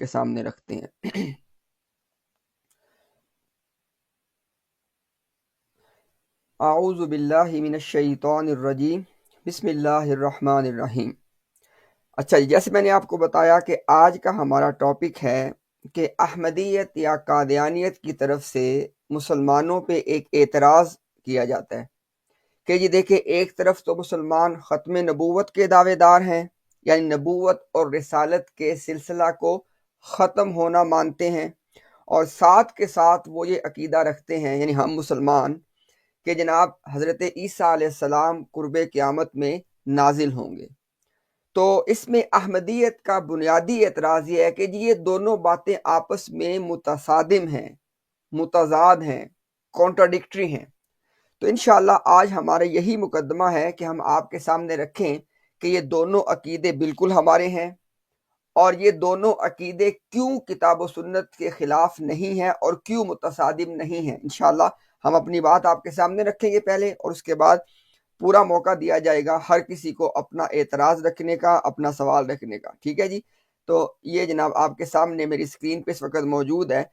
کے سامنے رکھتے ہیں۔ اعوذ باللہ من الشیطان الرجیم، بسم اللہ الرحمن الرحیم۔ اچھا جیسے میں نے آپ کو بتایا کہ آج کا ہمارا ٹاپک ہے کہ احمدیت یا قادیانیت کی طرف سے مسلمانوں پہ ایک اعتراض کیا جاتا ہے کہ جی دیکھیں، ایک طرف تو مسلمان ختم نبوت کے دعوے دار ہیں، یعنی نبوت اور رسالت کے سلسلہ کو ختم ہونا مانتے ہیں، اور ساتھ کے ساتھ وہ یہ عقیدہ رکھتے ہیں، یعنی ہم مسلمان، کہ جناب حضرت عیسیٰ علیہ السلام قرب قیامت میں نازل ہوں گے۔ تو اس میں احمدیت کا بنیادی اعتراض یہ ہے کہ جی یہ دونوں باتیں آپس میں متصادم ہیں، متضاد ہیں، کانٹراڈکٹری ہیں۔ تو انشاءاللہ آج ہمارا یہی مقدمہ ہے کہ ہم آپ کے سامنے رکھیں کہ یہ دونوں عقیدے بالکل ہمارے ہیں، اور یہ دونوں عقیدے کیوں کتاب و سنت کے خلاف نہیں ہیں اور کیوں متصادم نہیں ہیں۔ انشاءاللہ ہم اپنی بات آپ کے سامنے رکھیں گے پہلے، اور اس کے بعد پورا موقع دیا جائے گا ہر کسی کو اپنا اعتراض رکھنے کا، اپنا سوال رکھنے کا، ٹھیک ہے جی۔ تو یہ جناب آپ کے سامنے میری اسکرین پہ اس وقت موجود ہے،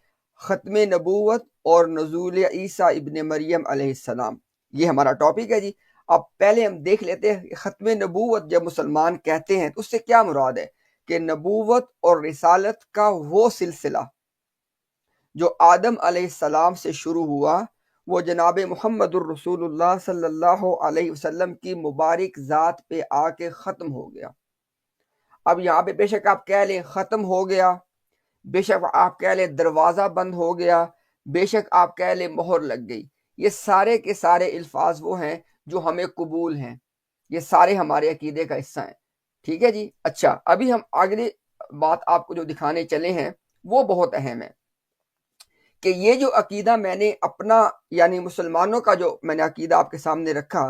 ختم نبوت اور نزول عیسیٰ ابن مریم علیہ السلام، یہ ہمارا ٹاپک ہے جی۔ اب پہلے ہم دیکھ لیتے ہیں کہ ختم نبوت جب مسلمان کہتے ہیں تو اس سے کیا مراد ہے، کہ نبوت اور رسالت کا وہ سلسلہ جو آدم علیہ السلام سے شروع ہوا، وہ جناب محمد الرسول اللہ صلی اللہ علیہ وسلم کی مبارک ذات پہ آ کے ختم ہو گیا۔ اب یہاں پہ بے شک آپ کہہ لیں ختم ہو گیا، بے شک آپ کہہ لیں دروازہ بند ہو گیا، بے شک آپ کہہ لیں مہر لگ گئی، یہ سارے کے سارے الفاظ وہ ہیں جو ہمیں قبول ہیں، یہ سارے ہمارے عقیدے کا حصہ ہیں، ٹھیک ہے جی۔ اچھا ابھی ہم اگلی بات آپ کو جو دکھانے چلے ہیں وہ بہت اہم ہے، کہ یہ جو عقیدہ میں نے اپنا یعنی مسلمانوں کا جو میں نے عقیدہ آپ کے سامنے رکھا،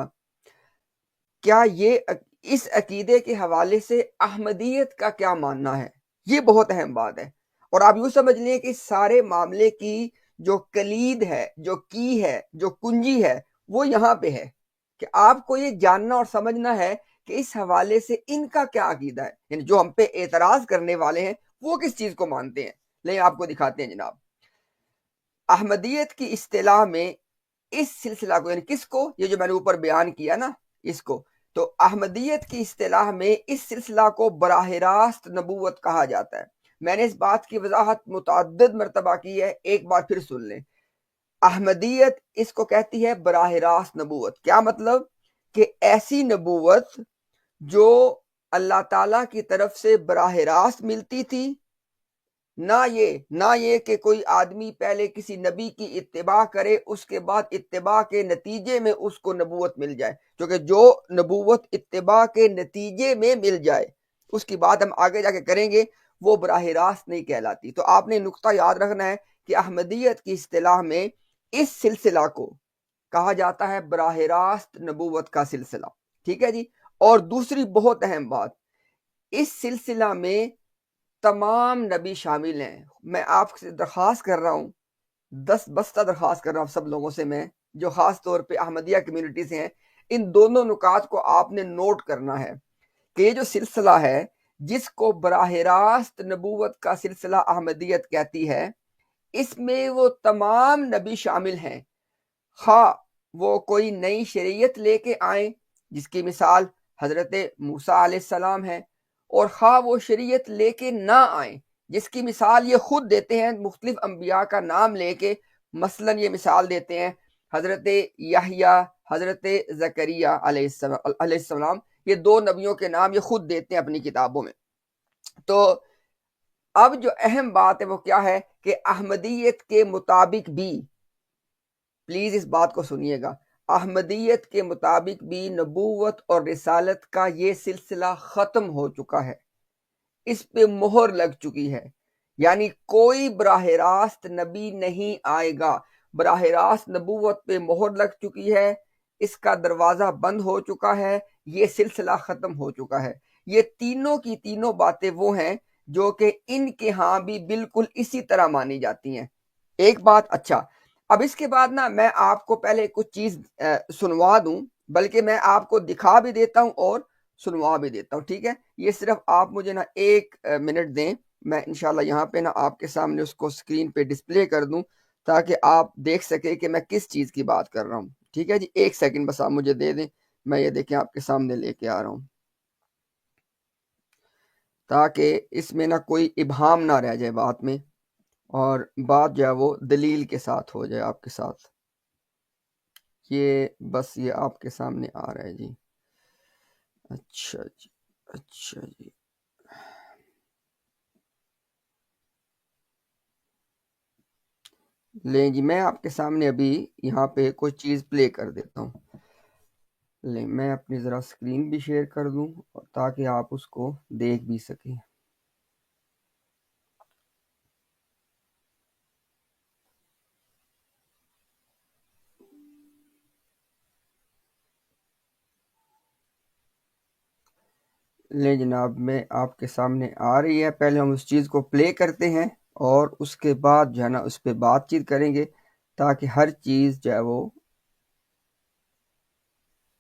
کیا یہ اس عقیدے کے حوالے سے احمدیت کا کیا ماننا ہے، یہ بہت اہم بات ہے۔ اور آپ یوں سمجھ لیں کہ سارے معاملے کی جو کلید ہے، جو کی ہے، جو کنجی ہے، وہ یہاں پہ ہے، کہ آپ کو یہ جاننا اور سمجھنا ہے کہ اس حوالے سے ان کا کیا عقیدہ ہے، یعنی جو ہم پہ اعتراض کرنے والے ہیں وہ کس چیز کو مانتے ہیں۔ لیکن آپ کو دکھاتے ہیں جناب، احمدیت کی اصطلاح میں اس سلسلہ کو، یعنی کس کو، یہ جو میں نے اوپر بیان کیا نا اس کو، تو احمدیت کی اصطلاح میں اس سلسلہ کو براہ راست نبوت کہا جاتا ہے۔ میں نے اس بات کی وضاحت متعدد مرتبہ کی ہے، ایک بار پھر سن لیں۔ احمدیت اس کو کہتی ہے براہ راست نبوت۔ کیا مطلب؟ کہ ایسی نبوت جو اللہ تعالیٰ کی طرف سے براہ راست ملتی تھی، نہ یہ کہ کوئی آدمی پہلے کسی نبی کی اتباع کرے، اس کے بعد اتباع کے نتیجے میں اس کو نبوت مل جائے، کیونکہ جو نبوت اتباع کے نتیجے میں مل جائے، اس کی بات ہم آگے جا کے کریں گے، وہ براہ راست نہیں کہلاتی۔ تو آپ نے نقطہ یاد رکھنا ہے کہ احمدیت کی اصطلاح میں اس سلسلہ کو کہا جاتا ہے براہ راست نبوت کا سلسلہ، ٹھیک ہے جی۔ اور دوسری بہت اہم بات، اس سلسلہ میں تمام نبی شامل ہیں۔ میں آپ سے درخواست کر رہا ہوں، بستہ درخواست کر رہا ہوں سب لوگوں سے، میں جو خاص طور پہ احمدیہ کمیونٹی سے ہیں، ان دونوں نکات کو آپ نے نوٹ کرنا ہے کہ یہ جو سلسلہ ہے جس کو براہ راست نبوت کا سلسلہ احمدیت کہتی ہے، اس میں وہ تمام نبی شامل ہیں، خواہ وہ کوئی نئی شریعت لے کے آئیں جس کی مثال حضرت موسیٰ علیہ السلام ہے، اور خواہ وہ شریعت لے کے نہ آئیں جس کی مثال یہ خود دیتے ہیں مختلف انبیاء کا نام لے کے۔ مثلا یہ مثال دیتے ہیں حضرت یحییٰ، حضرت زکریا علیہ السلام، یہ دو نبیوں کے نام یہ خود دیتے ہیں اپنی کتابوں میں۔ تو اب جو اہم بات ہے وہ کیا ہے کہ احمدیت کے مطابق بھی، پلیز اس بات کو سنیے گا، احمدیت کے مطابق بھی نبوت اور رسالت کا یہ سلسلہ ختم ہو چکا ہے، اس پہ مہر لگ چکی ہے، یعنی کوئی براہ راست نبی نہیں آئے گا، براہ راست نبوت پہ مہر لگ چکی ہے، اس کا دروازہ بند ہو چکا ہے، یہ سلسلہ ختم ہو چکا ہے۔ یہ تینوں کی تینوں باتیں وہ ہیں جو کہ ان کے ہاں بھی بالکل اسی طرح مانی جاتی ہیں۔ ایک بات، اچھا اب اس کے بعد نا میں آپ کو پہلے کچھ چیز سنوا دوں، بلکہ میں آپ کو دکھا بھی دیتا ہوں اور سنوا بھی دیتا ہوں، ٹھیک ہے۔ یہ صرف آپ مجھے نا ایک منٹ دیں، میں انشاءاللہ یہاں پہ نا آپ کے سامنے اس کو سکرین پہ ڈسپلے کر دوں تاکہ آپ دیکھ سکیں کہ میں کس چیز کی بات کر رہا ہوں. ٹھیک ہے جی، 1 سیکنڈ بس آپ مجھے دے دیں، میں یہ دیکھیں آپ کے سامنے لے کے آ رہا ہوں تاکہ اس میں نہ کوئی ابہام نہ رہ جائے بات میں، اور بات جو ہے وہ دلیل کے ساتھ ہو جائے آپ کے ساتھ. یہ بس یہ آپ کے سامنے آ رہا ہے جی. اچھا جی، اچھا جی، لیں جی، میں آپ کے سامنے ابھی یہاں پہ کوئی چیز پلے کر دیتا ہوں. لیں میں اپنی ذرا سکرین بھی شیئر کر دوں تاکہ آپ اس کو دیکھ بھی سکیں. لیں جناب، میں آپ کے سامنے آ رہی ہے. پہلے ہم اس چیز کو پلے کرتے ہیں اور اس کے بعد جو ہے نا اس پہ بات چیت کریں گے تاکہ ہر چیز جو ہے وہ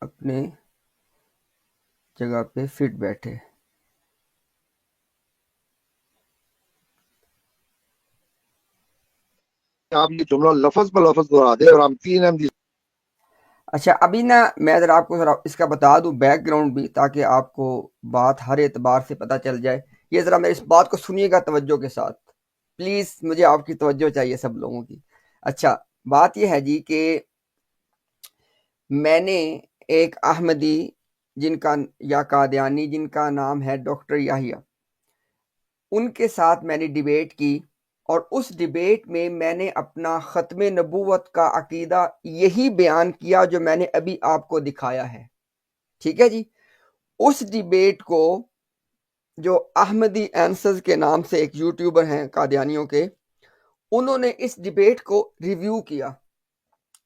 اپنے جگہ پہ فٹ بیٹھے. آپ یہ جملہ لفظ پر لفظ دہرا دیں اور ہم 3 احمدی. اچھا، ابھی نا میں ذرا آپ کو ذرا اس کا بتا دوں بیک گراؤنڈ بھی تاکہ آپ کو بات ہر اعتبار سے پتہ چل جائے. یہ ذرا میری اس بات کو سنیے گا توجہ کے ساتھ، پلیز مجھے آپ کی توجہ چاہیے سب لوگوں کی. اچھا، بات یہ ہے جی کہ میں نے ایک احمدی جن کا یا قادیانی جن کا نام ہے ڈاکٹر یحییٰ، ان کے ساتھ میں نے ڈیبیٹ کی، اور اس ڈیبیٹ میں نے اپنا ختم نبوت کا عقیدہ یہی بیان کیا جو میں نے ابھی آپ کو دکھایا ہے. ٹھیک ہے جی، اس ڈیبیٹ کو جو احمدی اینسرز کے نام سے ایک یوٹیوبر ہیں قادیانیوں کے، انہوں نے اس ڈیبیٹ کو ریویو کیا.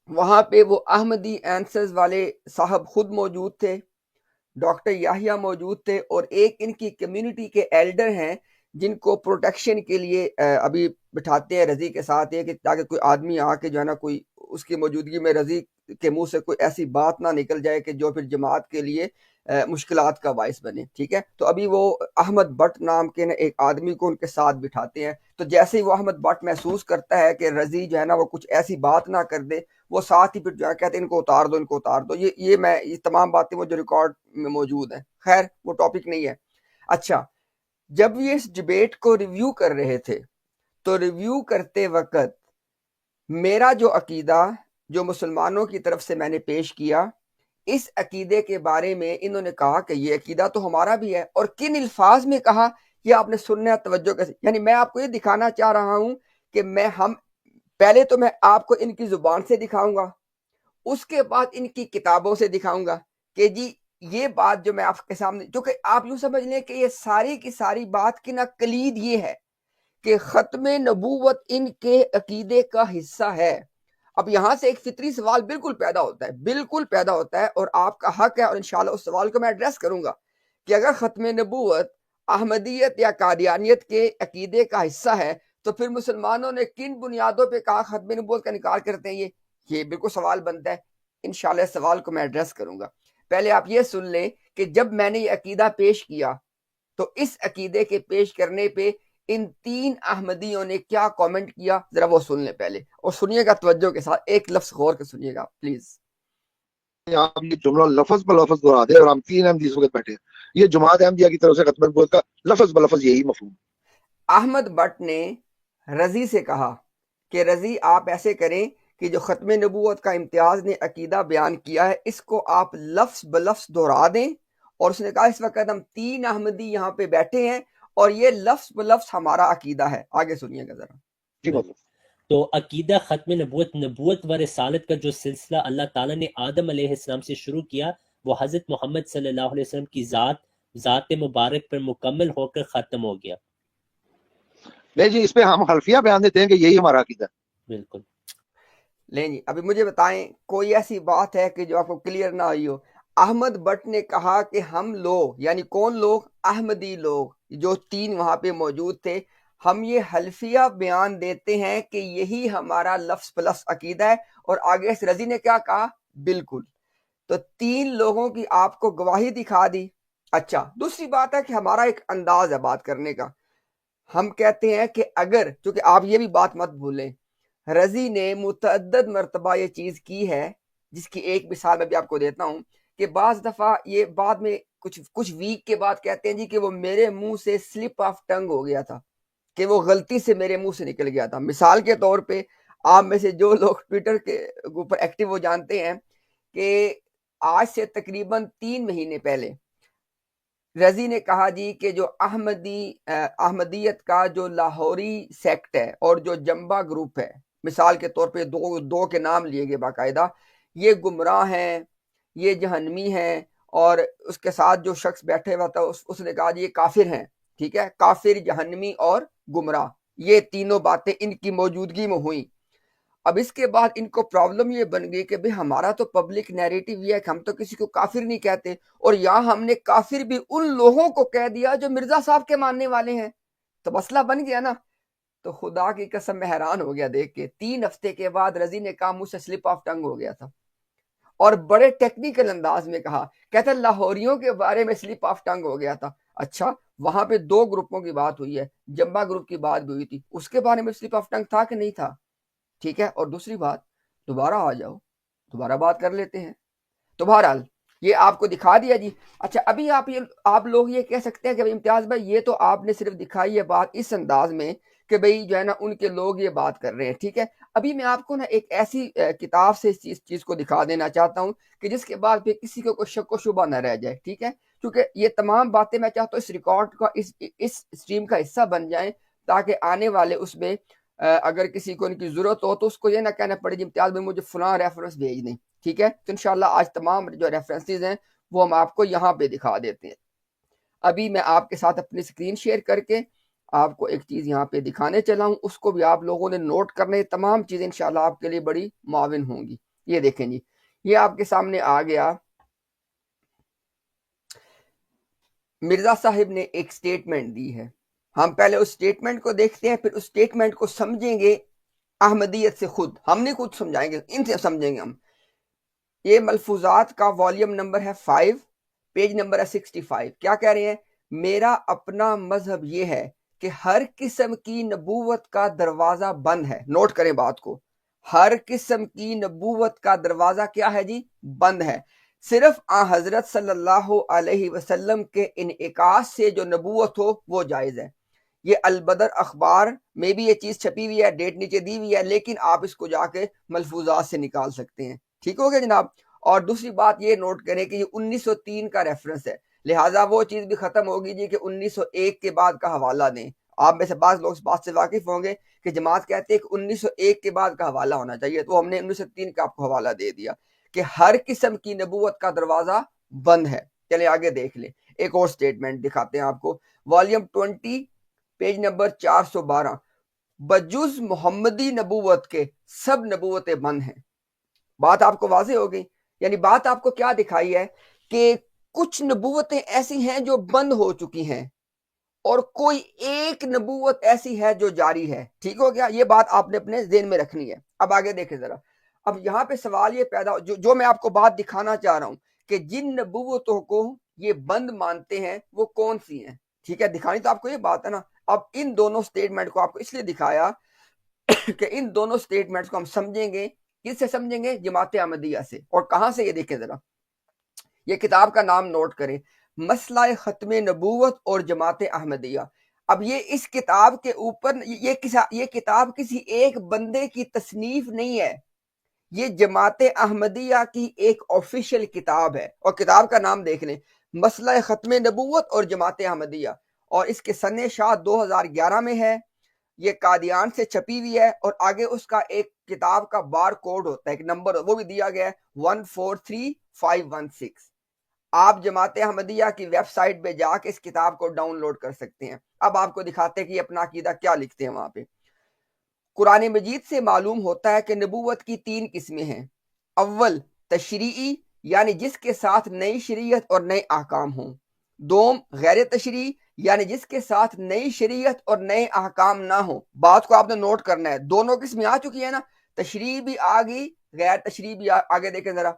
وہاں پہ وہ احمدی اینسرز والے صاحب خود موجود تھے، ڈاکٹر یحییٰ موجود تھے، اور ایک ان کی کمیونٹی کے ایلڈر ہیں جن کو پروٹیکشن کے لیے ابھی بٹھاتے ہیں رضی کے ساتھ، یہ کہ تاکہ کوئی آدمی آ کے جو ہے نا کوئی اس کی موجودگی میں رضی کے منہ سے کوئی ایسی بات نہ نکل جائے کہ جو پھر جماعت کے لیے مشکلات کا باعث بنے. ٹھیک ہے، تو ابھی وہ احمد بٹ نام کے نا ایک آدمی کو ان کے ساتھ بٹھاتے ہیں. تو جیسے ہی وہ احمد بٹ محسوس کرتا ہے کہ رضی جو ہے نا وہ کچھ ایسی بات نہ کر دے، وہ ساتھ ہی پھر جو ہے کہتے ہیں ان کو اتار دو، ان کو اتار دو. یہ تمام باتیں وہ جو ریکارڈ میں موجود ہیں. خیر وہ ٹاپک نہیں ہے. اچھا، جب یہ اس ڈیبیٹ کو ریویو کر رہے تھے تو ریویو کرتے وقت میرا جو عقیدہ جو مسلمانوں کی طرف سے میں نے پیش کیا، اس عقیدے کے بارے میں انہوں نے کہا کہ یہ عقیدہ تو ہمارا بھی ہے. اور کن الفاظ میں کہا یہ آپ نے سننا ہے توجہ کیسے، یعنی میں آپ کو یہ دکھانا چاہ رہا ہوں کہ پہلے تو میں آپ کو ان کی زبان سے دکھاؤں گا، اس کے بعد ان کی کتابوں سے دکھاؤں گا کہ جی یہ بات جو میں آپ کے سامنے، جو کہ آپ یوں سمجھ لیں کہ یہ ساری کی ساری بات کی نا کلید یہ ہے کہ ختم نبوت ان کے عقیدے کا حصہ ہے. اب یہاں سے ایک فطری سوال بالکل پیدا ہوتا ہے، بالکل پیدا ہوتا ہے، اور آپ کا حق ہے، اور انشاءاللہ اس سوال کو میں ایڈریس کروں گا کہ اگر ختم نبوت احمدیت یا قادیانیت کے عقیدے کا حصہ ہے تو پھر مسلمانوں نے کن بنیادوں پہ کہا ختم نبوت کا انکار کرتے ہیں. یہ بالکل سوال بنتا ہے. انشاءاللہ اس سوال کو میں ایڈریس کروں گا. پہلے آپ یہ سن لیں کہ جب میں نے یہ عقیدہ پیش کیا تو اس عقیدے کے پیش کرنے پہ ان 3 احمدیوں نے کیا کامنٹ کیا، ذرا وہ سن لیں پہلے، اور سنیے گا توجہ کے ساتھ، ایک لفظ غور کے سنیے گا پلیز. آپ یہ جملہ لفظ پر لفظ دہرا دیں اور ہم 3 احمدی اس وقت بیٹھے ہیں. یہ جماعت احمدیہ کی طرف سے ختم نبوت کا لفظ پر لفظ یہی مفہوم. احمد بٹ نے رضی سے کہا کہ رضی آپ ایسے کریں کہ جو ختم نبوت کا امتیاز نے عقیدہ بیان کیا ہے اس کو آپ لفظ بلفظ دہرا دیں. اور اس نے کہا اس وقت ہم 3 احمدی یہاں پہ بیٹھے ہیں اور یہ لفظ بلفظ ہمارا عقیدہ ہے. آگے سنیے گا ذرا. جی مطلب تو عقیدہ ختم نبوت و رسالت کا جو سلسلہ اللہ تعالیٰ نے آدم علیہ السلام سے شروع کیا، وہ حضرت محمد صلی اللہ علیہ وسلم کی ذات مبارک پر مکمل ہو کر ختم ہو گیا. نہیں جی، اس پہ ہم خلفیہ بیان دیتے ہیں کہ یہی ہمارا عقیدہ ہے. بالکل. لیں جی، ابھی مجھے بتائیں کوئی ایسی بات ہے کہ جو آپ کو کلیئر نہ آئی ہو. احمد بٹ نے کہا کہ ہم لوگ، یعنی کون لوگ؟ احمدی لوگ جو 3 وہاں پہ موجود تھے، ہم یہ حلفیہ بیان دیتے ہیں کہ یہی ہمارا لفظ پلس عقیدہ ہے. اور آگے سے رضی نے کیا کہا؟ بالکل. تو 3 لوگوں کی آپ کو گواہی دکھا دی. اچھا، دوسری بات ہے کہ ہمارا ایک انداز ہے بات کرنے کا. ہم کہتے ہیں کہ اگر، چونکہ آپ یہ بھی بات مت بھولیں، رضی نے متعدد مرتبہ یہ چیز کی ہے، جس کی ایک مثال میں بھی آپ کو دیتا ہوں کہ بعض دفعہ یہ بعد میں کچھ ویک کے بعد کہتے ہیں جی کہ وہ میرے منہ سے سلپ آف ٹنگ ہو گیا تھا، کہ وہ غلطی سے میرے منہ سے نکل گیا تھا۔ مثال کے طور پہ آپ میں سے جو لوگ ٹویٹر کے اوپر ایکٹیو ہو جانتے ہیں کہ آج سے تقریباً 3 مہینے پہلے رضی نے کہا جی کہ جو احمدیت کا جو لاہوری سیکٹ ہے اور جو جمبا گروپ ہے، مثال کے طور پہ دو کے نام لیے گئے باقاعدہ، یہ گمراہ ہیں، یہ جہنمی ہیں، اور اس کے ساتھ جو شخص بیٹھے ہوا تھا اس نے کہا جی یہ کافر ہیں، ٹھیک ہے، کافر، جہنمی اور گمراہ، یہ تینوں باتیں ان کی موجودگی میں ہوئیں۔ اب اس کے بعد ان کو پرابلم یہ بن گئی کہ ہمارا تو پبلک نیریٹو یہ ہے کہ ہم تو کسی کو کافر نہیں کہتے، اور یہاں ہم نے کافر بھی ان لوگوں کو کہہ دیا جو مرزا صاحب کے ماننے والے ہیں، تو مسئلہ بن گیا نا۔ تو خدا کی قسم میں حیران ہو گیا دیکھ کے، 3 ہفتے کے بعد رضی نے کہا مجھ سے سلپ آف ٹنگ ہو گیا تھا، اور بڑے ٹیکنیکل انداز میں کہا، کہتا لاہوریوں کے بارے میں سلپ آف ٹنگ ہو گیا تھا۔ اچھا، وہاں پہ 2 گروپوں کی بات ہوئی ہے، جمبا گروپ کی بات بھی ہوئی تھی، اس کے بارے میں سلپ آف ٹنگ تھا کہ نہیں تھا؟ ٹھیک ہے، اور دوسری بات، دوبارہ آ جاؤ، دوبارہ بات کر لیتے ہیں۔ تو بہرحال یہ آپ کو دکھا دیا جی۔ اچھا، ابھی آپ لوگ یہ کہہ سکتے ہیں کہ امتیاز بھائی یہ تو آپ نے صرف دکھائی ہے بات اس انداز میں کہ بھئی جو ہے نا ان کے لوگ یہ بات کر رہے ہیں، ٹھیک ہے۔ ابھی میں آپ کو نا ایک ایسی کتاب سے اس چیز کو دکھا دینا چاہتا ہوں کہ جس کے بعد پھر کسی کو کوئی شک و شبہ نہ رہ جائے، ٹھیک ہے، کیونکہ یہ تمام باتیں میں چاہتا ہوں اس ریکارڈ کا، اس اسٹریم کا حصہ بن جائیں، تاکہ آنے والے اس میں اگر کسی کو ان کی ضرورت ہو تو اس کو یہ نہ کہنا پڑے جی امتیاز بھائی مجھے فلاں ریفرنس بھیج دیں، ٹھیک ہے۔ تو انشاءاللہ آج تمام جو ریفرنسز ہیں وہ ہم آپ کو یہاں پہ دکھا دیتے ہیں۔ ابھی میں آپ کے ساتھ اپنی اسکرین شیئر کر کے آپ کو ایک چیز یہاں پہ دکھانے چلا ہوں، اس کو بھی آپ لوگوں نے نوٹ کرنے، تمام چیزیں انشاءاللہ آپ کے لیے بڑی معاون ہوں گی۔ یہ دیکھیں جی، یہ آپ کے سامنے آ گیا، مرزا صاحب نے ایک سٹیٹمنٹ دی ہے، ہم پہلے اس سٹیٹمنٹ کو دیکھتے ہیں، پھر اس سٹیٹمنٹ کو سمجھیں گے احمدیت سے، خود ہم نہیں خود سمجھائیں گے، ان سے سمجھیں گے ہم۔ یہ ملفوظات کا والیوم نمبر ہے 5، پیج نمبر ہے 65۔ کیا کہہ رہے ہیں؟ میرا اپنا مذہب یہ ہے کہ ہر قسم کی نبوت کا دروازہ بند ہے۔ نوٹ کریں بات کو، ہر قسم کی نبوت کا دروازہ کیا ہے جی؟ بند ہے۔ صرف حضرت صلی اللہ علیہ وسلم کے انعکاس سے جو نبوت ہو وہ جائز ہے۔ یہ البدر اخبار میں بھی یہ چیز چھپی ہوئی ہے، ڈیٹ نیچے دی ہوئی ہے، لیکن آپ اس کو جا کے ملفوظات سے نکال سکتے ہیں، ٹھیک ہو گیا جناب۔ اور دوسری بات یہ نوٹ کریں کہ یہ 1903 کا ریفرنس ہے، لہٰذا وہ چیز بھی ختم ہوگی جی کہ 1901 کے بعد کا حوالہ دیں۔ آپ میں سے بعض لوگ اس بات سے واقف ہوں گے کہ جماعت کہتے ہیں کہ 1901 کے بعد کا حوالہ ہونا چاہیے، تو ہم نے 1903 کا آپ کو حوالہ دے دیا کہ ہر قسم کی نبوت کا دروازہ بند ہے۔ چلے آگے دیکھ لیں، ایک اور سٹیٹمنٹ دکھاتے ہیں آپ کو، والیوم 20، پیج نمبر 412، بجز محمدی نبوت کے سب نبوتیں بند ہیں۔ بات آپ کو واضح ہو گئی، یعنی بات آپ کو کیا دکھائی ہے کہ کچھ نبوتیں ایسی ہیں جو بند ہو چکی ہیں، اور کوئی ایک نبوت ایسی ہے جو جاری ہے، ٹھیک ہو گیا۔ یہ بات آپ نے اپنے ذہن میں رکھنی ہے۔ اب آگے دیکھیں ذرا، اب یہاں پہ سوال یہ پیدا جو میں آپ کو بات دکھانا چاہ رہا ہوں کہ جن نبوتوں کو یہ بند مانتے ہیں وہ کون سی ہیں، ٹھیک ہے، دکھانی تو آپ کو یہ بات ہے نا۔ اب ان دونوں سٹیٹمنٹ کو آپ کو اس لیے دکھایا کہ ان دونوں سٹیٹمنٹس کو ہم سمجھیں گے، کس سے سمجھیں گے؟ جماعت احمدیہ سے۔ اور کہاں سے؟ یہ دیکھیں ذرا، یہ کتاب کا نام نوٹ کریں، مسئلہ ختم نبوت اور جماعت احمدیہ۔ اب یہ اس کتاب کے اوپر یہ کتاب کسی ایک بندے کی تصنیف نہیں ہے، یہ جماعت احمدیہ کی ایک آفیشیل کتاب ہے، اور کتاب کا نام دیکھ لیں، مسئلہ ختم نبوت اور جماعت احمدیہ، اور اس کے سن شاہ 2011 میں ہے، یہ قادیان سے چھپی ہوئی ہے، اور آگے اس کا ایک کتاب کا بار کوڈ ہوتا ہے، ایک نمبر وہ بھی دیا گیا ہے 143516۔ آپ جماعت احمدیہ کی ویب سائٹ پہ جا کے اس کتاب کو ڈاؤن لوڈ کر سکتے ہیں۔ اب آپ کو دکھاتے ہیں کہ یہ اپنا عقیدہ کیا لکھتے ہیں وہاں پہ۔ قرآن مجید سے معلوم ہوتا ہے کہ نبوت کی 3 قسمیں ہیں۔ اول، تشریعی، یعنی جس کے ساتھ نئی شریعت اور نئے احکام ہوں۔ دوم، غیر تشریعی، یعنی جس کے ساتھ نئی شریعت اور نئے احکام نہ ہوں۔ بات کو آپ نے نوٹ کرنا ہے، دونوں قسمیں آ چکی ہیں نا، تشریع بھی آ گئی، غیر تشریع بھی آگے دیکھیں ذرا۔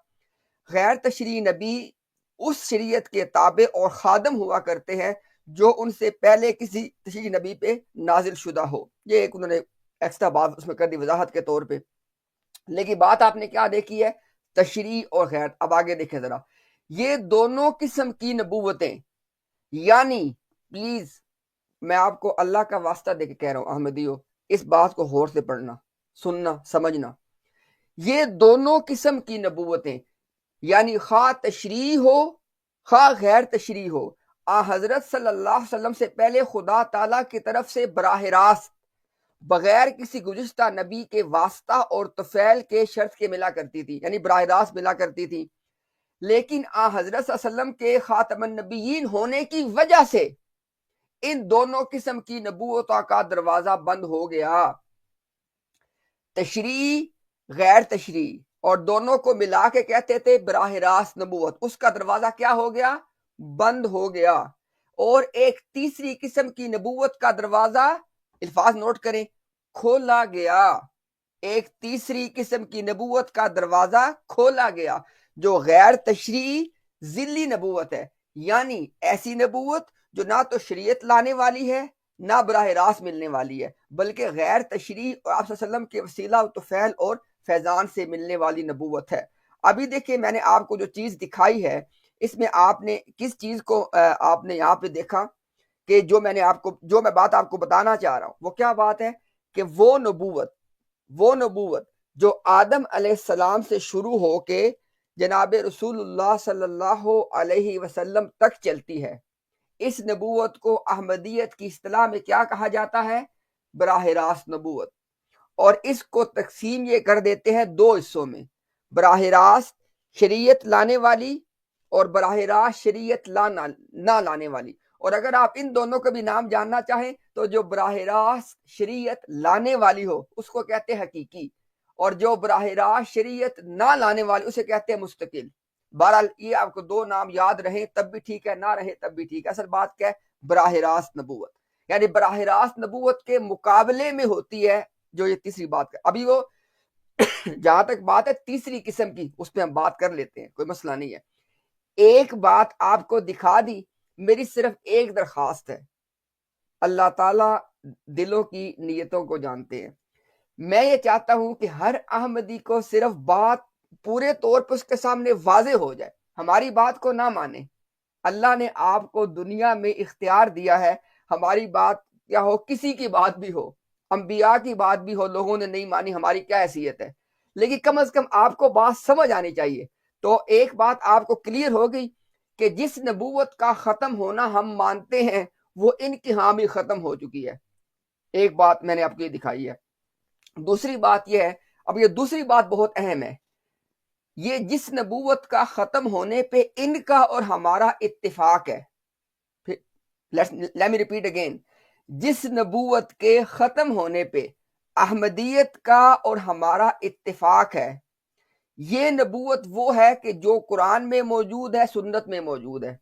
غیر تشریعی نبی اس شریعت کے تابع اور خادم ہوا کرتے ہیں جو ان سے پہلے کسی تشریعی نبی پہ نازل شدہ ہو. یہ ایک انہوں نے ایکسٹرا بات اس میں کر دی وضاحت کے طور پہ. لیکن بات آپ نے کیا دیکھی ہے؟ تشریع اور غیر. اب آگے دیکھیں ذرا، یہ دونوں قسم کی نبوتیں، یعنی پلیز میں آپ کو اللہ کا واسطہ دے کے کہہ رہا ہوں احمدیو، اس بات کو غور سے پڑھنا، سننا، سمجھنا. یہ دونوں قسم کی نبوتیں، یعنی خواہ تشریع ہو خواہ غیر تشریع ہو، حضرت صلی اللہ علیہ وسلم سے پہلے خدا تعالیٰ کی طرف سے براہ راست بغیر کسی گزشتہ نبی کے واسطہ اور طفیل کے شرط کے ملا کرتی تھی، یعنی براہ راست ملا کرتی تھی. لیکن حضرت صلی اللہ علیہ وسلم کے خاتم النبیین ہونے کی وجہ سے ان دونوں قسم کی نبوتوں کا دروازہ بند ہو گیا. تشریع غیر تشریع اور دونوں کو ملا کے کہتے تھے براہ راست نبوت، اس کا دروازہ کیا ہو گیا؟ بند ہو گیا. اور ایک تیسری قسم کی نبوت کا دروازہ، الفاظ نوٹ کریں، کھولا گیا. ایک تیسری قسم کی نبوت کا دروازہ کھولا گیا جو غیر تشریعی ذلی نبوت ہے، یعنی ایسی نبوت جو نہ تو شریعت لانے والی ہے نہ براہ راست ملنے والی ہے، بلکہ غیر تشریع اور آپ صلی اللہ علیہ وسلم کے وسیلہ و طفیل اور فیضان سے ملنے والی نبوت ہے. ابھی دیکھیں میں نے آپ کو جو چیز دکھائی ہے، اس میں آپ نے کس چیز کو آپ نے یہاں پہ دیکھا کہ جو میں بات آپ کو بتانا چاہ رہا ہوں وہ کیا بات ہے کہ وہ نبوت جو آدم علیہ السلام سے شروع ہو کے جناب رسول اللہ صلی اللہ علیہ وسلم تک چلتی ہے، اس نبوت کو احمدیت کی اصطلاح میں کیا کہا جاتا ہے؟ براہ راست نبوت. اور اس کو تقسیم یہ کر دیتے ہیں دو حصوں میں، براہ راست شریعت لانے والی اور براہ راست شریعت نہ لانے والی. اور اگر آپ ان دونوں کا بھی نام جاننا چاہیں تو جو براہ راست شریعت لانے والی ہو اس کو کہتے ہیں حقیقی، اور جو براہ راست شریعت نہ لانے والی اسے کہتے ہیں مستقل. بہرحال یہ آپ کو دو نام یاد رہیں تب بھی ٹھیک ہے، نہ رہے تب بھی ٹھیک ہے. اصل بات کیا ہے؟ براہ راست نبوت، یعنی براہ راست نبوت کے مقابلے میں ہوتی ہے جو یہ تیسری بات کا. ابھی وہ جہاں تک بات ہے تیسری قسم کی اس پہ ہم بات کر لیتے ہیں، کوئی مسئلہ نہیں ہے. ایک بات آپ کو دکھا دی، میری صرف ایک درخواست ہے، اللہ تعالیٰ دلوں کی نیتوں کو جانتے ہیں. میں یہ چاہتا ہوں کہ ہر احمدی کو صرف بات پورے طور پر اس کے سامنے واضح ہو جائے، ہماری بات کو نہ مانے. اللہ نے آپ کو دنیا میں اختیار دیا ہے، ہماری بات کیا ہو، کسی کی بات بھی ہو، انبیاء کی بات بھی ہو، لوگوں نے نہیں مانی، ہماری کیا حیثیت ہے، لیکن کم از کم آپ کو بات سمجھ آنی چاہیے. تو ایک بات آپ کو کلیئر ہو گئی کہ جس نبوت کا ختم ہونا ہم مانتے ہیں وہ ان کی ہاں بھی ختم ہو چکی ہے. ایک بات میں نے آپ کو یہ دکھائی ہے. دوسری بات یہ ہے، اب یہ دوسری بات بہت اہم ہے، یہ جس نبوت کا ختم ہونے پہ ان کا اور ہمارا اتفاق ہے. Let me repeat again. جس نبوت کے ختم ہونے پہ احمدیت کا اور ہمارا اتفاق ہے، یہ نبوت وہ ہے کہ جو قرآن میں موجود ہے، سنت میں موجود ہے.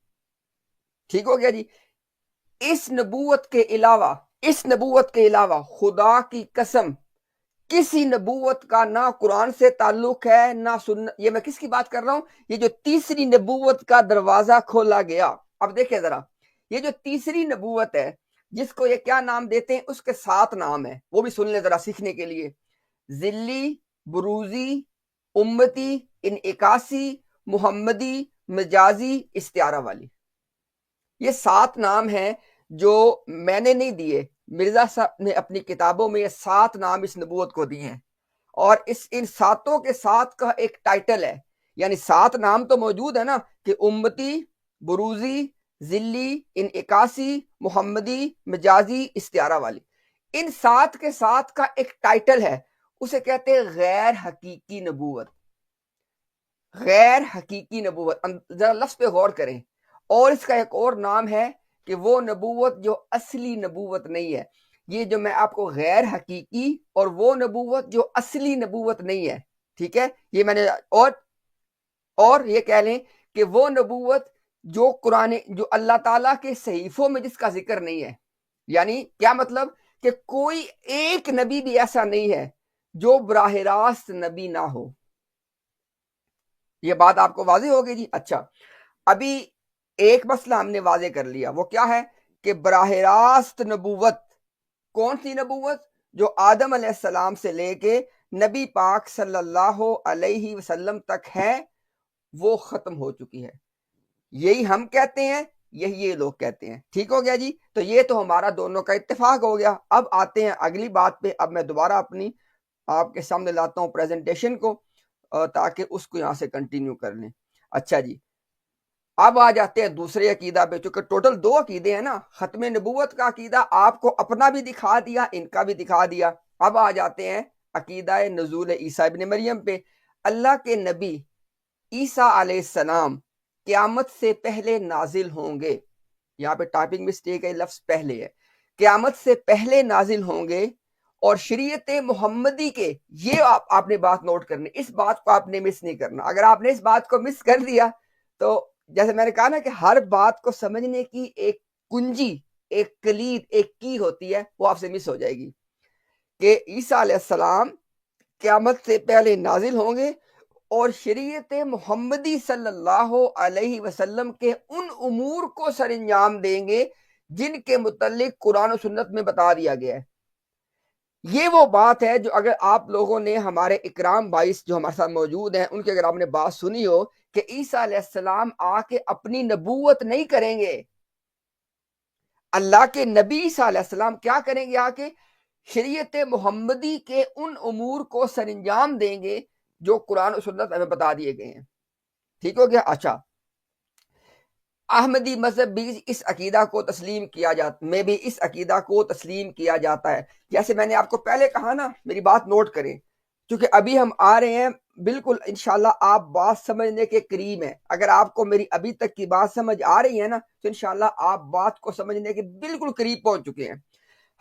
ٹھیک ہو گیا جی؟ اس نبوت کے علاوہ خدا کی قسم کسی نبوت کا نہ قرآن سے تعلق ہے نہ سنت. یہ میں کس کی بات کر رہا ہوں؟ یہ جو تیسری نبوت کا دروازہ کھولا گیا. اب دیکھیں ذرا، یہ جو تیسری نبوت ہے جس کو یہ کیا نام دیتے ہیں، اس کے 7 نام ہیں، وہ بھی سن لیں ذرا سیکھنے کے لیے. ذلی، بروزی، امتی، انعکاسی، محمدی، مجازی، استعارہ والی. یہ 7 نام ہیں جو میں نے نہیں دیے، مرزا صاحب نے اپنی کتابوں میں یہ 7 نام اس نبوت کو دیے ہیں. اور ان 7 کے ساتھ کا ایک ٹائٹل ہے، یعنی 7 نام تو موجود ہے نا کہ امتی، بروزی، ذلی، انعکاسی، محمدی، مجازی، استعارہ والی. ان 7 کے ساتھ کا ایک ٹائٹل ہے، اسے کہتے ہیں غیر حقیقی نبوت. غیر حقیقی نبوت، ذرا لفظ پہ غور کریں. اور اس کا ایک اور نام ہے کہ وہ نبوت جو اصلی نبوت نہیں ہے. یہ جو میں آپ کو غیر حقیقی اور وہ نبوت جو اصلی نبوت نہیں ہے، ٹھیک ہے، یہ میں نے اور یہ کہہ لیں کہ وہ نبوت جو جو اللہ تعالیٰ کے صحیفوں میں جس کا ذکر نہیں ہے. یعنی کیا مطلب؟ کہ کوئی ایک نبی بھی ایسا نہیں ہے جو براہ راست نبی نہ ہو. یہ بات آپ کو واضح ہوگی جی؟ اچھا، ابھی ایک مسئلہ ہم نے واضح کر لیا، وہ کیا ہے کہ براہ راست نبوت، کون سی نبوت؟ جو آدم علیہ السلام سے لے کے نبی پاک صلی اللہ علیہ وسلم تک ہے، وہ ختم ہو چکی ہے۔ یہی ہم کہتے ہیں، یہی یہ لوگ کہتے ہیں۔ ٹھیک ہو گیا جی؟ تو یہ تو ہمارا دونوں کا اتفاق ہو گیا۔ اب آتے ہیں اگلی بات پہ۔ اب میں دوبارہ اپنی آپ کے سامنے لاتا ہوں پریزنٹیشن کو، تاکہ اس کو یہاں سے کنٹینیو کر لیں۔ اچھا جی، اب آ جاتے ہیں دوسرے عقیدہ پہ، چونکہ ٹوٹل 2 عقیدے ہیں نا، ختم نبوت کا عقیدہ آپ کو اپنا بھی دکھا دیا، ان کا بھی دکھا دیا۔ اب آ جاتے ہیں عقیدہ نزول عیسیٰ ابن مریم پہ۔ اللہ کے نبی عیسیٰ علیہ السلام قیامت سے پہلے نازل ہوں گے۔ یہاں پہ ٹائپنگ مسٹیک ہے، لفظ پہلے ہے، قیامت سے پہلے نازل ہوں گے، اور شریعت محمدی کے، یہ آپ نے بات نوٹ کرنی، اس بات کو آپ نے مس نہیں کرنا۔ اگر آپ نے اس بات کو مس کر دیا تو جیسے میں نے کہا نا کہ ہر بات کو سمجھنے کی ایک کنجی، ایک کلید، ایک کی ہوتی ہے، وہ آپ سے مس ہو جائے گی، کہ عیسیٰ علیہ السلام قیامت سے پہلے نازل ہوں گے اور شریعت محمدی صلی اللہ علیہ وسلم کے ان امور کو سر انجام دیں گے جن کے متعلق قرآن و سنت میں بتا دیا گیا ہے۔ یہ وہ بات ہے جو اگر آپ لوگوں نے، ہمارے اکرام بائیس جو ہمارے ساتھ موجود ہیں، ان کی اگر آپ نے بات سنی ہو کہ عیسیٰ علیہ السلام آ کے اپنی نبوت نہیں کریں گے، اللہ کے نبی عیسیٰ علیہ السلام کیا کریں گے؟ آ کے شریعت محمدی کے ان امور کو سر انجام دیں گے جو قرآن و سنت ہمیں بتا دیے گئے ہیں۔ ٹھیک ہو گیا؟ اچھا، احمدی مذہب بھی اس عقیدہ کو تسلیم کیا جاتا، میں بھی اس عقیدہ کو تسلیم کیا جاتا ہے۔ جیسے میں نے آپ کو پہلے کہا نا، میری بات نوٹ کریں، کیونکہ ابھی ہم آ رہے ہیں بالکل انشاءاللہ آپ بات سمجھنے کے قریب ہیں۔ اگر آپ کو میری ابھی تک کی بات سمجھ آ رہی ہے نا، تو انشاءاللہ آپ بات کو سمجھنے کے بالکل قریب پہنچ چکے ہیں۔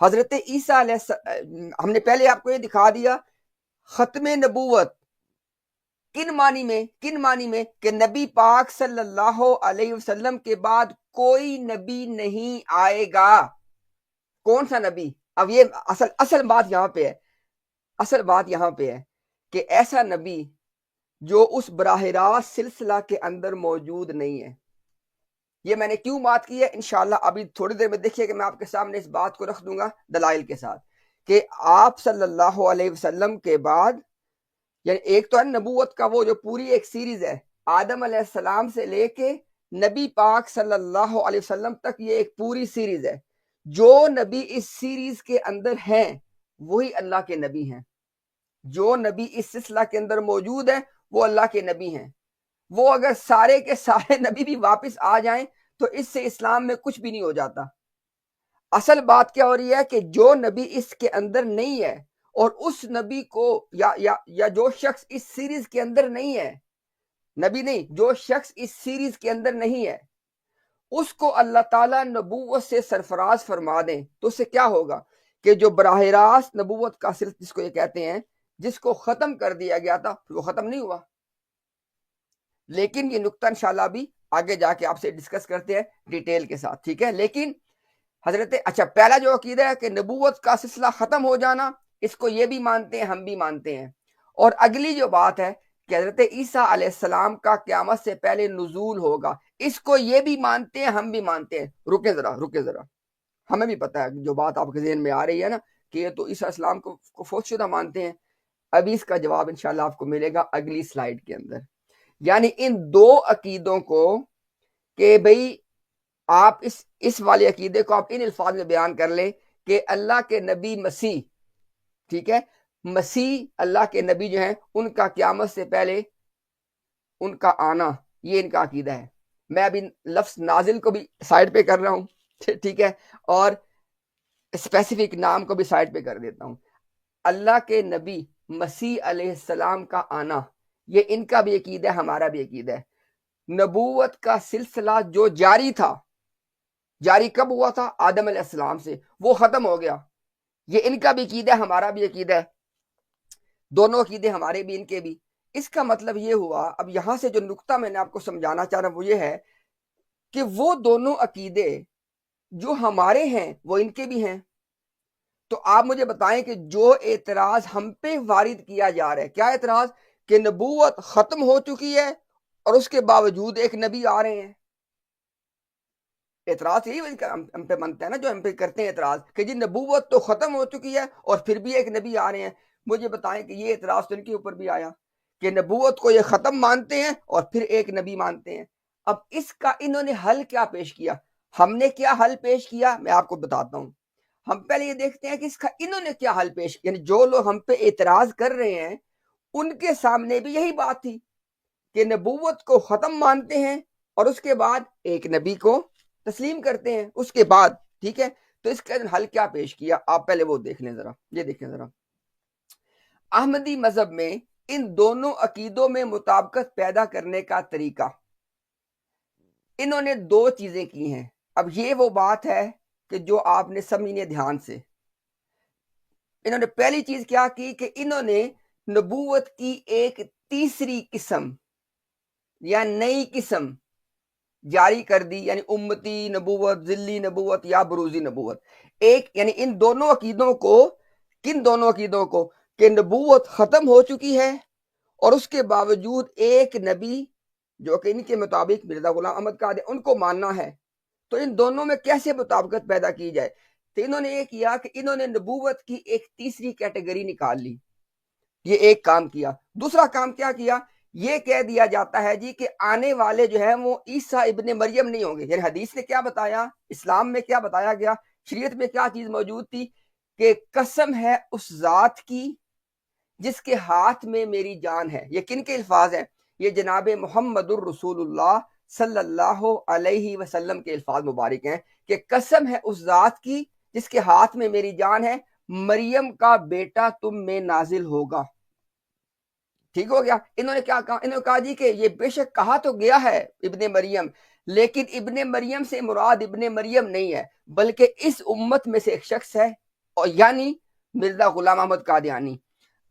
حضرت عیسیٰ علیہ السلام، ہم نے پہلے آپ کو یہ دکھا دیا ختم نبوت کن معنی میں کہ نبی پاک صلی اللہ علیہ وسلم کے بعد کوئی نبی نہیں آئے گا۔ کون سا نبی؟ اب یہ اصل بات یہاں پہ ہے، اصل بات یہاں پہ ہے کہ ایسا نبی جو اس براہ راست سلسلہ کے اندر موجود نہیں ہے۔ یہ میں نے کیوں بات کی ہے، انشاءاللہ ابھی تھوڑی دیر میں دیکھیے کہ میں آپ کے سامنے اس بات کو رکھ دوں گا دلائل کے ساتھ، کہ آپ صلی اللہ علیہ وسلم کے بعد، یعنی ایک تو ہے نبوت کا وہ جو پوری ایک سیریز ہے، آدم علیہ السلام سے لے کے نبی پاک صلی اللہ علیہ وسلم تک، یہ ایک پوری سیریز ہے۔ جو نبی اس سیریز کے اندر ہیں وہی اللہ کے نبی ہیں۔ جو نبی اس سلسلہ کے اندر موجود ہیں وہ اللہ کے نبی ہیں۔ وہ اگر سارے کے سارے نبی بھی واپس آ جائیں تو اس سے اسلام میں کچھ بھی نہیں ہو جاتا۔ اصل بات کیا ہو رہی ہے کہ جو نبی اس کے اندر نہیں ہے، اور اس نبی کو یا جو شخص اس سیریز کے اندر نہیں ہے، نبی نہیں، جو شخص اس سیریز کے اندر نہیں ہے، اس کو اللہ تعالیٰ نبوت سے سرفراز فرما دیں تو اس سے کیا ہوگا کہ جو براہ راست نبوت کا سلسلہ جس کو یہ کہتے ہیں، جس کو ختم کر دیا گیا تھا، وہ ختم نہیں ہوا۔ لیکن یہ نقطہ انشاءاللہ بھی آگے جا کے آپ سے ڈسکس کرتے ہیں ڈیٹیل کے ساتھ، ٹھیک ہے؟ لیکن حضرت، اچھا، پہلا جو عقیدہ ہے کہ نبوت کا سلسلہ ختم ہو جانا، اس کو یہ بھی مانتے ہیں، ہم بھی مانتے ہیں۔ اور اگلی جو بات ہے کہ حضرت عیسیٰ علیہ السلام کا قیامت سے پہلے نزول ہوگا، اس کو یہ بھی مانتے ہیں، ہم بھی مانتے ہیں۔ رکے ذرا، ہمیں بھی پتہ ہے جو بات آپ کے ذہن میں آ رہی ہے نا کہ یہ تو عیسیٰ علیہ السلام کو فوت شدہ مانتے ہیں۔ ابھی اس کا جواب انشاءاللہ آپ کو ملے گا اگلی سلائیڈ کے اندر۔ یعنی ان 2 عقیدوں کو، کہ بھئی آپ اس والے عقیدے کو آپ ان الفاظ میں بیان کر لیں کہ اللہ کے نبی مسیح، ٹھیک ہے، مسیح اللہ کے نبی جو ہیں ان کا قیامت سے پہلے ان کا آنا، یہ ان کا عقیدہ ہے۔ میں ابھی لفظ نازل کو بھی سائڈ پہ کر رہا ہوں، ٹھیک ہے، اور اسپیسیفک نام کو بھی سائڈ پہ کر دیتا ہوں۔ اللہ کے نبی مسیح علیہ السلام کا آنا، یہ ان کا بھی عقیدہ ہے، ہمارا بھی عقیدہ ہے۔ نبوت کا سلسلہ جو جاری تھا، جاری کب ہوا تھا؟ آدم علیہ السلام سے، وہ ختم ہو گیا۔ یہ ان کا بھی عقیدہ ہے، ہمارا بھی عقیدہ ہے، دونوں عقیدے ہمارے بھی ان کے بھی۔ اس کا مطلب یہ ہوا، اب یہاں سے جو نقطہ میں نے آپ کو سمجھانا چاہ رہا ہوں وہ یہ ہے کہ وہ دونوں عقیدے جو ہمارے ہیں وہ ان کے بھی ہیں۔ تو آپ مجھے بتائیں کہ جو اعتراض ہم پہ وارد کیا جا رہا ہے، کیا اعتراض؟ کہ نبوت ختم ہو چکی ہے اور اس کے باوجود ایک نبی آ رہے ہیں۔ اعتراض یہی ہم پہ بنتا ہے نا، جو ہم پہ کرتے ہیں اعتراض کہ جی نبوت تو ختم ہو چکی ہے اور پھر بھی ایک نبی آ رہے ہیں۔ مجھے بتائیں کہ یہ اعتراض تو ان کے اوپر بھی آیا کہ نبوت کو یہ ختم مانتے ہیں اور پھر ایک نبی مانتے ہیں۔ اب اس کا انہوں نے حل کیا پیش کیا؟ ہم نے کیا حل پیش کیا میں آپ کو بتاتا ہوں۔ ہم پہلے یہ دیکھتے ہیں کہ اس کا انہوں نے کیا حل پیش کیا، یعنی جو لوگ ہم پہ اعتراض کر رہے ہیں ان کے سامنے بھی یہی بات تھی کہ نبوت کو ختم مانتے ہیں اور اس کے بعد ایک نبی کو تسلیم کرتے ہیں اس کے بعد، ٹھیک ہے؟ تو اس کا حل کیا پیش کیا آپ پہلے وہ دیکھ لیں ذرا، یہ دیکھیں ذرا۔ احمدی مذہب میں ان دونوں عقیدوں میں مطابقت پیدا کرنے کا طریقہ، انہوں نے دو چیزیں کی ہیں۔ اب یہ وہ بات ہے کہ جو آپ نے سمجھنی ہے دھیان سے۔ انہوں نے پہلی چیز کیا کی کہ انہوں نے نبوت کی ایک تیسری قسم یا نئی قسم جاری کر دی، یعنی امتی نبوت، ذلی نبوت یا بروزی نبوت۔ ایک یعنی ان دونوں عقیدوں کو، کن دونوں عقیدوں کو؟ کہ نبوت ختم ہو چکی ہے اور اس کے باوجود ایک نبی جو کہ ان کے مطابق مرزا غلام احمد قادیانی ان کو ماننا ہے، تو ان دونوں میں کیسے مطابقت پیدا کی جائے؟ تو انہوں نے یہ کیا کہ انہوں نے نبوت کی ایک تیسری کیٹیگری نکال لی، یہ ایک کام کیا۔ دوسرا کام کیا کیا؟ یہ کہہ دیا جاتا ہے جی کہ آنے والے جو ہیں وہ عیسیٰ ابن مریم نہیں ہوں گے۔ یعنی حدیث نے کیا بتایا، اسلام میں کیا بتایا گیا، شریعت میں کیا چیز موجود تھی کہ قسم ہے اس ذات کی جس کے ہاتھ میں میری جان ہے۔ یہ کن کے الفاظ ہیں؟ یہ جناب محمد الرسول اللہ صلی اللہ علیہ وسلم کے الفاظ مبارک ہیں کہ قسم ہے اس ذات کی جس کے ہاتھ میں میری جان ہے، مریم کا بیٹا تم میں نازل ہوگا۔ ٹھیک ہو گیا؟ انہوں نے کیا کہا؟ انہوں نے کہا جی کہ یہ بے شک کہا تو گیا ہے ابن مریم، لیکن ابن مریم سے مراد ابن مریم نہیں ہے بلکہ اس امت میں سے ایک شخص ہے، اور یعنی مرزا غلام احمد قادیانی۔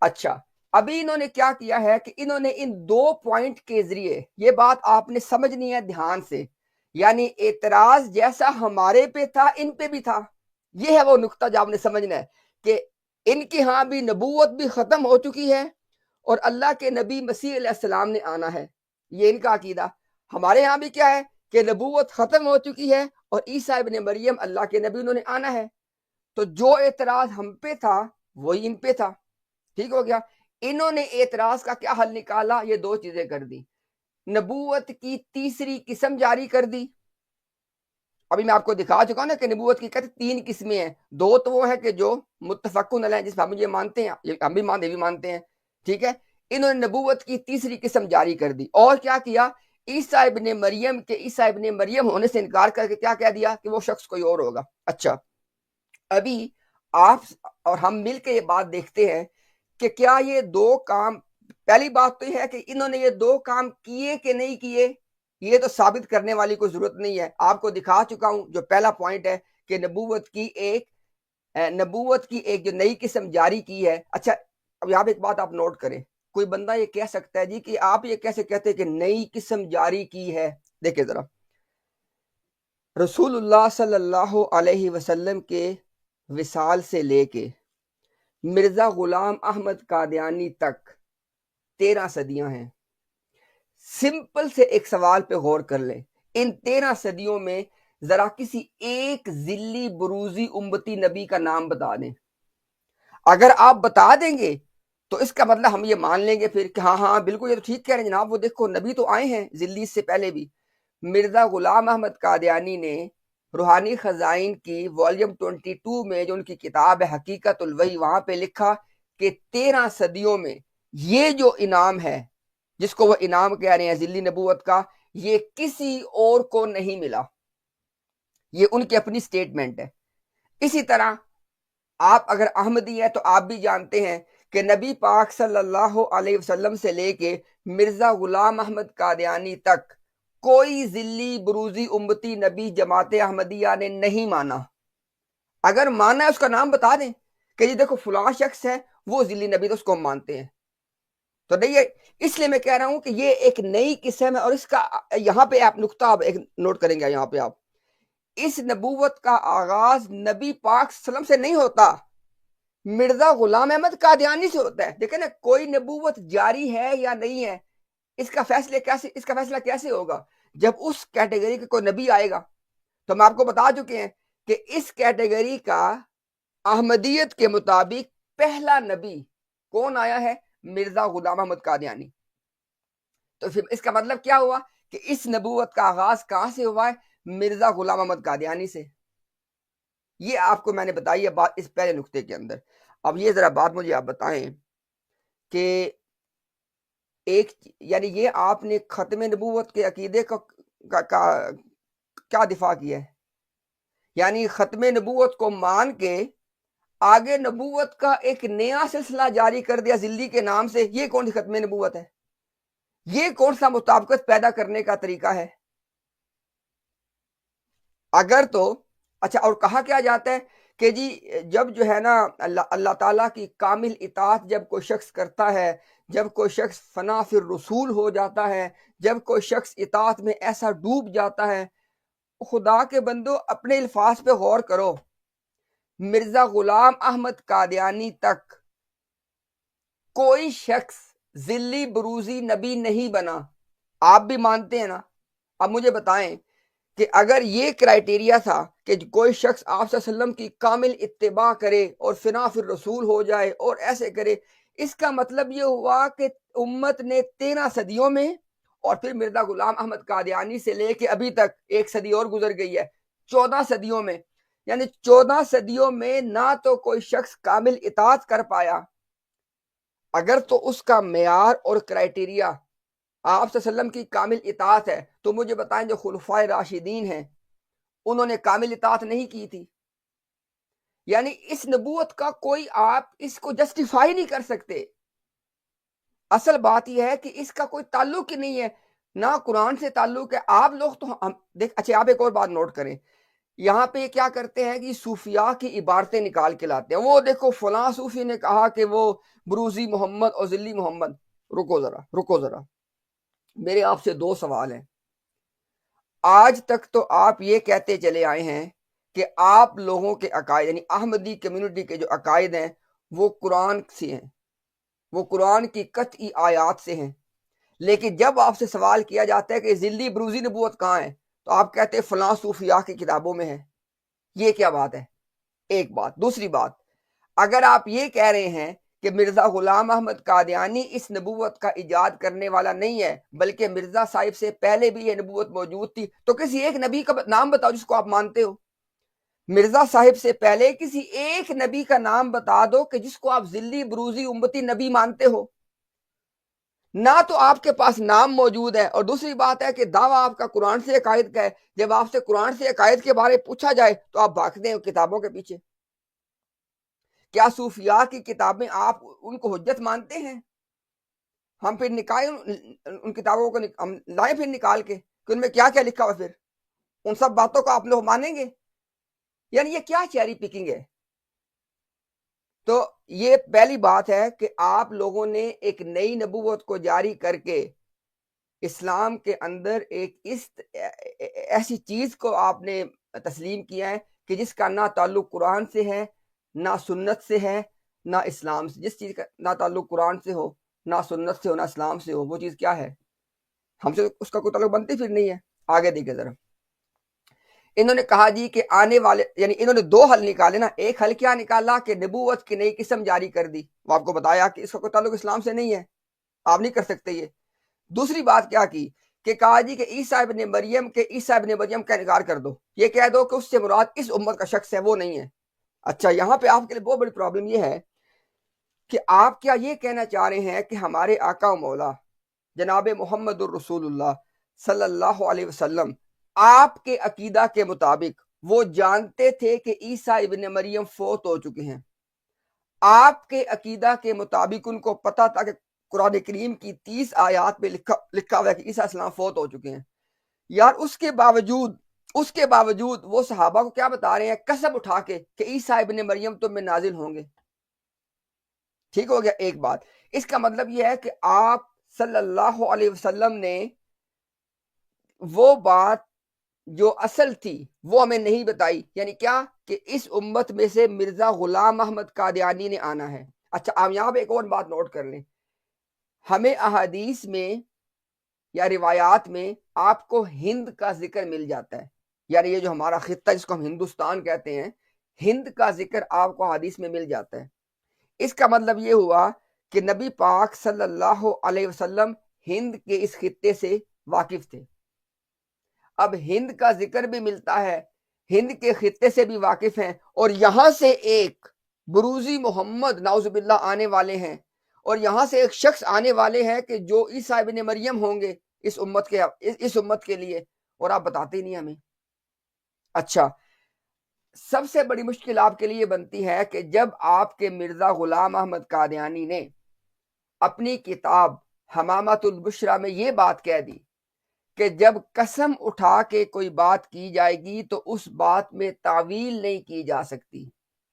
اچھا، ابھی انہوں نے کیا کیا ہے کہ انہوں نے ان دو پوائنٹ کے ذریعے، یہ بات آپ نے سمجھنی ہے دھیان سے، یعنی اعتراض جیسا ہمارے پہ تھا ان پہ بھی تھا۔ یہ ہے وہ نقطہ جو آپ نے سمجھنا ہے کہ ان کے ہاں بھی نبوت بھی ختم ہو چکی ہے اور اللہ کے نبی مسیح علیہ السلام نے آنا ہے، یہ ان کا عقیدہ۔ ہمارے ہاں بھی کیا ہے کہ نبوت ختم ہو چکی ہے اور عیسیٰ ابن مریم اللہ کے نبی انہوں نے آنا ہے۔ تو جو اعتراض ہم پہ تھا وہی ان پہ تھا۔ ٹھیک ہو گیا؟ انہوں نے اعتراض کا کیا حل نکالا؟ یہ دو چیزیں کر دی، نبوت کی تیسری قسم جاری کر دی۔ ابھی میں آپ کو دکھا چکا ہوں نا کہ نبوت کی کہتے تین قسمیں ہیں، دو تو وہ ہے کہ جو متفقن علیہ جس میں ہم یہ مانتے ہیں، ہم بھی مانتے ہیں، ٹھیک ہے؟ انہوں نے نبوت کی تیسری قسم جاری کر دی اور کیا کیا؟ عیسیٰ ابن مریم کے عیسیٰ ابن مریم ہونے سے انکار کر کے کیا کہہ دیا کہ وہ شخص کوئی اور ہوگا۔ اچھا، ابھی آپ اور ہم مل کے یہ بات دیکھتے ہیں کہ کیا یہ دو کام، پہلی بات تو یہ ہے کہ انہوں نے یہ دو کام کیے کہ نہیں کیے، یہ تو ثابت کرنے والی کوئی ضرورت نہیں ہے۔ آپ کو دکھا چکا ہوں جو پہلا پوائنٹ ہے کہ نبوت کی ایک جو نئی قسم جاری کی ہے۔ اچھا، اب یہاں پہ ایک بات آپ نوٹ کریں، کوئی بندہ یہ کہہ سکتا ہے جی کہ آپ یہ کیسے کہتے ہیں کہ نئی قسم جاری کی ہے؟ دیکھیں ذرا، رسول اللہ صلی اللہ علیہ وسلم کے وصال سے لے کے مرزا غلام احمد قادیانی تک 13 صدیاں ہیں۔ سمپل سے ایک سوال پہ غور کر لیں، ان 13 صدیوں میں ذرا کسی ایک ذلی بروزی امتی نبی کا نام بتا دیں۔ اگر آپ بتا دیں گے تو اس کا مطلب ہم یہ مان لیں گے پھر کہ ہاں بالکل یہ تو ٹھیک کہہ رہے ہیں جناب، وہ دیکھو نبی تو آئے ہیں ذلی سے پہلے بھی۔ مرزا غلام احمد قادیانی نے روحانی خزائن کی والیوم 22 میں جو ان کی کتاب ہے حقیقت الوحی، وہاں پہ لکھا کہ 13 صدیوں میں یہ جو انعام ہے جس کو وہ انعام کہہ رہے ہیں ذلی نبوت کا، یہ کسی اور کو نہیں ملا۔ یہ ان کی اپنی سٹیٹمنٹ ہے۔ اسی طرح آپ اگر احمدی ہیں تو آپ بھی جانتے ہیں کہ نبی پاک صلی اللہ علیہ وسلم سے لے کے مرزا غلام احمد قادیانی تک کوئی ذلی بروزی امتی نبی جماعت احمدیہ نے نہیں مانا۔ اگر مانا ہے اس کا نام بتا دیں کہ جی دیکھو فلاں شخص ہے وہ ذلی نبی، تو اس کو ہم مانتے ہیں۔ تو نہیں ہے، اس لیے میں کہہ رہا ہوں کہ یہ ایک نئی قسم ہے، اور اس کا یہاں پہ آپ نقطہ آپ ایک نوٹ کریں گے، یہاں پہ آپ اس نبوت کا آغاز نبی پاک صلی اللہ علیہ وسلم سے نہیں ہوتا، مرزا غلام احمد قادیانی سے ہوتا ہے۔ دیکھیں نا، کوئی نبوت جاری ہے یا نہیں ہے، اس کا فیصلہ کیسے ہوگا؟ جب اس کیٹیگری کا کوئی نبی آئے گا تو ہم آپ کو بتا چکے ہیں کہ اس کیٹیگری کا احمدیت کے مطابق پہلا نبی کون آیا ہے؟ مرزا غلام احمد قادیانی۔ تو پھر اس کا مطلب کیا ہوا کہ اس نبوت کا آغاز کہاں سے ہوا ہے؟ مرزا غلام احمد قادیانی سے۔ یہ آپ کو میں نے بتائی ہے بات اس پہلے نقطے کے اندر۔ اب یہ ذرا بات مجھے آپ بتائیں کہ ایک یعنی یہ آپ نے ختم نبوت کے عقیدے کا کیا دفاع کیا ہے؟ یعنی ختم نبوت کو مان کے آگے نبوت کا ایک نیا سلسلہ جاری کر دیا ذلی کے نام سے، یہ کون سی ختم نبوت ہے؟ یہ کون سا مطابقت پیدا کرنے کا طریقہ ہے؟ اگر تو اچھا، اور کہا کیا جاتا ہے کہ جی جب جو ہے نا اللہ تعالیٰ کی کامل اطاعت جب کوئی شخص کرتا ہے، جب کوئی شخص فنا فی الرسول ہو جاتا ہے، جب کوئی شخص اطاعت میں ایسا ڈوب جاتا ہے، خدا کے بندو اپنے الفاظ پہ غور کرو۔ مرزا غلام احمد قادیانی تک کوئی شخص ذلی بروزی نبی نہیں بنا، آپ بھی مانتے ہیں نا؟ اب مجھے بتائیں کہ اگر یہ کرائیٹیریا تھا کہ کوئی شخص آپ صلی اللہ علیہ وسلم کی کامل اتباع کرے اور فنا فی الرسول ہو جائے اور ایسے کرے، اس کا مطلب یہ ہوا کہ امت نے 13 صدیوں میں، اور پھر مرزا غلام احمد قادیانی سے لے کے ابھی تک ایک صدی اور گزر گئی ہے، 14 صدیوں میں، یعنی 14 صدیوں میں نہ تو کوئی شخص کامل اطاعت کر پایا۔ اگر تو اس کا معیار اور کرائیٹیریا آپ صلی اللہ علیہ وسلم کی کامل اطاعت ہے، تو مجھے بتائیں جو خلفائے راشدین ہیں انہوں نے کامل اطاعت نہیں کی تھی؟ یعنی اس نبوت کا کوئی آپ اس کو جسٹیفائی نہیں کر سکتے۔ اصل بات یہ ہے کہ اس کا کوئی تعلق ہی نہیں ہے، نہ قرآن سے تعلق ہے۔ آپ لوگ تو اچھا آپ ایک اور بات نوٹ کریں، یہاں پہ کیا کرتے ہیں کہ صوفیاء کی عبارتیں نکال کے لاتے ہیں، وہ دیکھو فلاں صوفی نے کہا کہ وہ بروزی محمد اور ذلی محمد۔ رکو ذرا میرے آپ سے 2 سوال ہیں۔ آج تک تو آپ یہ کہتے چلے آئے ہیں کہ آپ لوگوں کے عقائد یعنی احمدی کمیونٹی کے جو عقائد ہیں وہ قرآن سے ہیں، وہ قرآن کی قطعی آیات سے ہیں، لیکن جب آپ سے سوال کیا جاتا ہے کہ ذلی بروزی نبوت کہاں ہے تو آپ کہتے ہیں فلاں صوفیاء کی کتابوں میں ہے۔ یہ کیا بات ہے؟ ایک بات۔ دوسری بات، اگر آپ یہ کہہ رہے ہیں کہ مرزا غلام احمد قادیانی اس نبوت کا ایجاد کرنے والا نہیں ہے بلکہ مرزا صاحب سے پہلے بھی یہ نبوت موجود تھی، تو کسی ایک نبی کا نام بتاؤ جس کو آپ مانتے ہو۔ مرزا صاحب سے پہلے کسی ایک نبی کا نام بتا دو کہ جس کو آپ ذلی بروزی امتی نبی مانتے ہو۔ نہ تو آپ کے پاس نام موجود ہے، اور دوسری بات ہے کہ دعویٰ آپ کا قرآن سے عقائد کا ہے۔ جب آپ سے قرآن سے عقائد کے بارے پوچھا جائے تو آپ بھاگتے ہیں کتابوں کے پیچھے۔ کیا صوفیاء کی کتابیں آپ ان کو حجت مانتے ہیں؟ ہم پھر نکالیں ان کتابوں کو، ہم لائیں پھر نکال کے کہ ان میں کیا کیا لکھا ہوا، پھر ان سب باتوں کو آپ لوگ مانیں گے؟ یعنی یہ کیا چیری پکنگ ہے؟ تو یہ پہلی بات ہے کہ آپ لوگوں نے ایک نئی نبوت کو جاری کر کے اسلام کے اندر ایک ایسی چیز کو آپ نے تسلیم کیا ہے کہ جس کا نہ تعلق قرآن سے ہے، نہ سنت سے ہے، نہ اسلام سے۔ جس چیز کا نہ تعلق قرآن سے ہو، نہ سنت سے ہو، نہ اسلام سے ہو، وہ چیز کیا ہے؟ ہم سے اس کا کوئی تعلق بنتی پھر نہیں ہے۔ آگے دیکھیں ذرا، انہوں نے کہا جی کہ آنے والے، یعنی انہوں نے 2 حل نکالے نا۔ ایک حل کیا نکالا کہ نبوت کی نئی قسم جاری کر دی، وہ آپ کو بتایا کہ اس کا کوئی تعلق اسلام سے نہیں ہے، آپ نہیں کر سکتے یہ۔ دوسری بات کیا کی کہ کہا جی کہ عیسیٰ ابن مریم کا انکار کر دو، یہ کہہ دو کہ اس سے مراد اس امت کا شخص ہے، وہ نہیں ہے۔ اچھا، یہاں پہ آپ کے لیے بہت بڑی پرابلم یہ ہے کہ آپ کیا یہ کہنا چاہ رہے ہیں کہ ہمارے آقا و مولا جناب محمد الرسول اللہ صلی اللہ علیہ وسلم آپ کے عقیدہ کے مطابق وہ جانتے تھے کہ عیسیٰ ابن مریم فوت ہو چکے ہیں؟ آپ کے عقیدہ کے مطابق ان کو پتا تھا کہ قرآن کریم کی 30 آیات میں لکھا ہوا ہے کہ عیسیٰ السلام فوت ہو چکے ہیں؟ یار اس کے باوجود وہ صحابہ کو کیا بتا رہے ہیں قسم اٹھا کے کہ عیسیٰ ابن مریم تم میں نازل ہوں گے۔ ٹھیک ہو گیا ایک بات۔ اس کا مطلب یہ ہے کہ آپ صلی اللہ علیہ وسلم نے وہ بات جو اصل تھی وہ ہمیں نہیں بتائی، یعنی کیا کہ اس امت میں سے مرزا غلام احمد قادیانی نے آنا ہے۔ اچھا، آپ یہاں پہ ایک اور بات نوٹ کر لیں، ہمیں احادیث میں یا روایات میں آپ کو ہند کا ذکر مل جاتا ہے، یعنی یہ جو ہمارا خطہ جس کو ہم ہندوستان کہتے ہیں، ہند کا ذکر آپ کو حدیث میں مل جاتا ہے۔ اس کا مطلب یہ ہوا کہ نبی پاک صلی اللہ علیہ وسلم ہند کے اس خطے سے واقف تھے۔ اب ہند کا ذکر بھی ملتا ہے، ہند کے خطے سے بھی واقف ہیں، اور یہاں سے ایک بروزی محمد نعوذ باللہ آنے والے ہیں، اور یہاں سے ایک شخص آنے والے ہیں کہ جو عیسیٰ ابن مریم ہوں گے اس امت کے لیے، اور آپ بتاتے ہی نہیں ہمیں۔ اچھا، سب سے بڑی مشکل آپ کے لیے بنتی ہے کہ جب آپ کے مرزا غلام احمد قادیانی نے اپنی کتاب حمامۃ البشریٰ میں یہ بات کہہ دی کہ جب قسم اٹھا کے کوئی بات کی جائے گی تو اس بات میں تعویل نہیں کی جا سکتی۔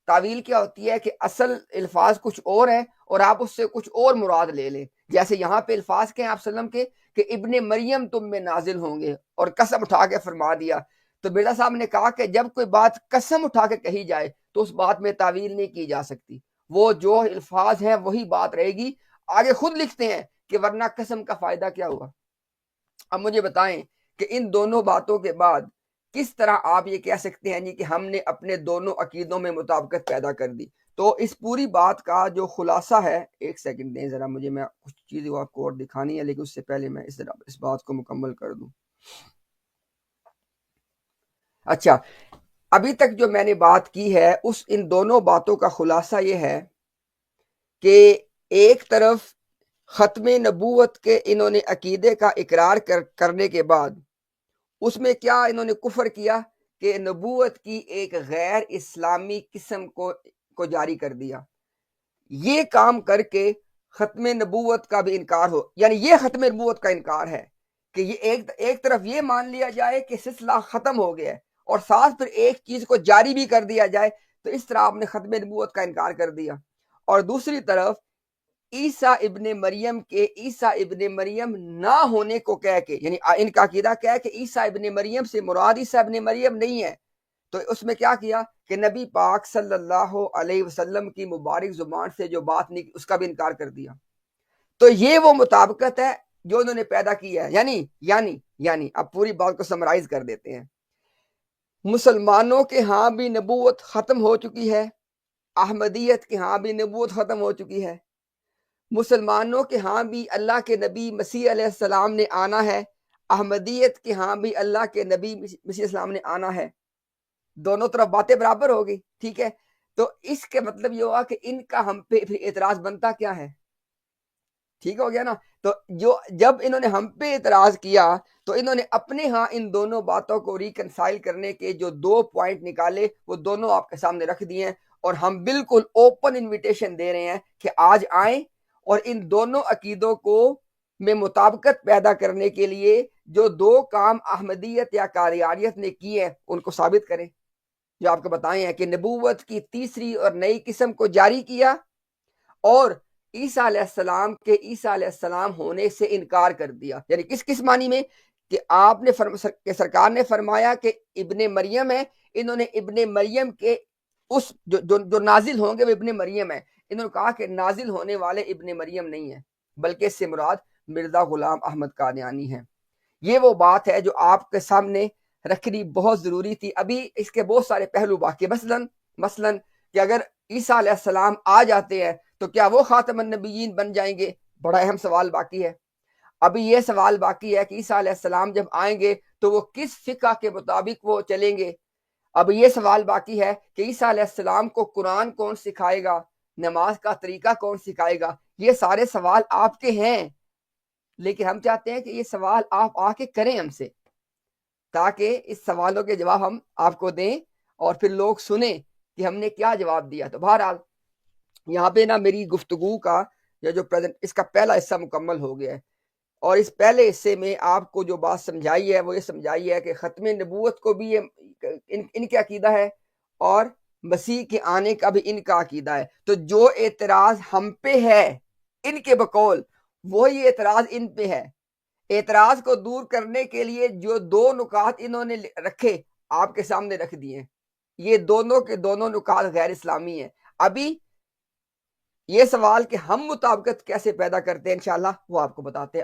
تعویل کیا ہوتی ہے کہ اصل الفاظ کچھ اور ہے اور آپ اس سے کچھ اور مراد لے لیں۔ جیسے یہاں پہ الفاظ کے ہیں آپ وسلم کے کہ ابن مریم تم میں نازل ہوں گے، اور قسم اٹھا کے فرما دیا۔ تو مرزا صاحب نے کہا کہ جب کوئی بات قسم اٹھا کے کہی جائے تو اس بات میں تعویل نہیں کی جا سکتی، وہ جو الفاظ ہیں وہی بات رہے گی۔ آگے خود لکھتے ہیں کہ ورنہ قسم کا فائدہ کیا ہوا۔ اب مجھے بتائیں کہ ان دونوں باتوں کے بعد کس طرح آپ یہ کہہ سکتے ہیں کہ ہم نے اپنے دونوں عقیدوں میں مطابقت پیدا کر دی؟ تو اس پوری بات کا جو خلاصہ ہے، ایک سیکنڈ دیں ذرا، مجھے میں کچھ چیزیں آپ کو اور دکھانی ہے، لیکن اس سے پہلے میں اس بات کو مکمل کر دوں۔ اچھا، ابھی تک جو میں نے بات کی ہے ان دونوں باتوں کا خلاصہ یہ ہے کہ ایک طرف ختم نبوت کے انہوں نے عقیدے کا اقرار کرنے کے بعد اس میں کیا انہوں نے کفر کیا کہ نبوت کی ایک غیر اسلامی قسم کو جاری کر دیا۔ یہ کام کر کے ختم نبوت کا بھی انکار ہو، یعنی یہ ختم نبوت کا انکار ہے کہ یہ ایک طرف یہ مان لیا جائے کہ سلسلہ ختم ہو گیا ہے، اور ساتھ پھر ایک چیز کو جاری بھی کر دیا جائے، تو اس طرح آپ نے ختم نبوت کا انکار کر دیا۔ اور دوسری طرف عیسیٰ ابن مریم کے عیسیٰ ابن مریم نہ ہونے کو کہہ کے، یعنی ان کا عقیدہ کیا ہے کہ عیسیٰ ابن مریم سے مراد عیسیٰ ابن مریم نہیں ہے، تو اس میں کیا کیا کہ نبی پاک صلی اللہ علیہ وسلم کی مبارک زبان سے جو بات نہیں اس کا بھی انکار کر دیا۔ تو یہ وہ مطابقت ہے جو انہوں نے پیدا کی ہے۔ یعنی اب پوری بات کو سمرائز کر دیتے ہیں۔ مسلمانوں کے ہاں بھی نبوت ختم ہو چکی ہے، احمدیت کے ہاں بھی نبوت ختم ہو چکی ہے۔ مسلمانوں کے ہاں بھی اللہ کے نبی مسیح علیہ السلام نے آنا ہے، احمدیت کے ہاں بھی اللہ کے نبی مسیح علیہ السلام نے آنا ہے۔ دونوں طرف باتیں برابر ہوگی، ٹھیک ہے؟ تو اس کے مطلب یہ ہوا کہ ان کا ہم پہ پھر اعتراض بنتا کیا ہے؟ ٹھیک ہو گیا نا؟ تو جب انہوں نے ہم پہ اعتراض کیا تو انہوں نے اپنے ہاں ان دونوں باتوں کو ریکنسائل کرنے کے جو 2 پوائنٹ نکالے وہ دونوں آپ کے سامنے رکھ دیے ہیں، اور ہم بالکل اوپن انویٹیشن دے رہے ہیں کہ آج آئیں اور ان دونوں عقیدوں کو میں مطابقت پیدا کرنے کے لیے جو 2 کام احمدیت یا قادیانیت نے کیے ہیں ان کو ثابت کریں، جو آپ کو بتائے ہیں کہ نبوت کی تیسری اور نئی قسم کو جاری کیا، اور عیسیٰ علیہ السلام کے عیسیٰ علیہ السلام ہونے سے انکار کر دیا۔ یعنی کس معنی میں کہ آپ نے سرکار نے فرمایا کہ ابن مریم ہے، انہوں نے ابن مریم کے اس جو نازل ہوں گے وہ ابن مریم ہے، انہوں نے کہا کہ نازل ہونے والے ابن مریم نہیں ہیں بلکہ اس سے مراد مرزا غلام احمد قادیانی ہیں۔ یہ وہ بات ہے جو آپ کے سامنے رکھنی بہت ضروری تھی۔ ابھی اس کے بہت سارے پہلو باقی، مثلا کہ اگر عیسیٰ علیہ السلام آ جاتے ہیں تو کیا وہ خاتم النبیین بن جائیں گے؟ بڑا اہم سوال باقی ہے۔ ابھی یہ سوال باقی ہے کہ عیسیٰ علیہ السلام جب آئیں گے تو وہ کس فقہ کے مطابق وہ چلیں گے؟ اب یہ سوال باقی ہے کہ عیسیٰ علیہ السلام کو قرآن کون سکھائے گا، نماز کا طریقہ کون سکھائے گا؟ یہ سارے سوال آپ کے ہیں، لیکن ہم چاہتے ہیں کہ یہ سوال آپ آ کے کریں ہم سے، تاکہ اس سوالوں کے جواب ہم آپ کو دیں اور پھر لوگ سنیں کہ ہم نے کیا جواب دیا۔ تو بہرحال یہاں پہ نا میری گفتگو کا جو اس کا پہلا حصہ مکمل ہو گیا ہے، اور اس پہلے حصے میں آپ کو جو بات سمجھائی ہے وہ یہ سمجھائی ہے کہ ختم نبوت کو بھی ان کا عقیدہ ہے اور مسیح کے آنے کا بھی ان کا عقیدہ ہے۔ تو جو اعتراض ہم پہ ہے ان کے بقول، وہی اعتراض ان پہ ہے۔ اعتراض کو دور کرنے کے لیے جو 2 نکات انہوں نے رکھے آپ کے سامنے رکھ دیے، یہ دونوں کے دونوں نکات غیر اسلامی ہیں۔ ابھی یہ سوال کہ ہم مطابقت کیسے پیدا کرتے ہیں انشاءاللہ وہ آپ کو بتاتے ہیں۔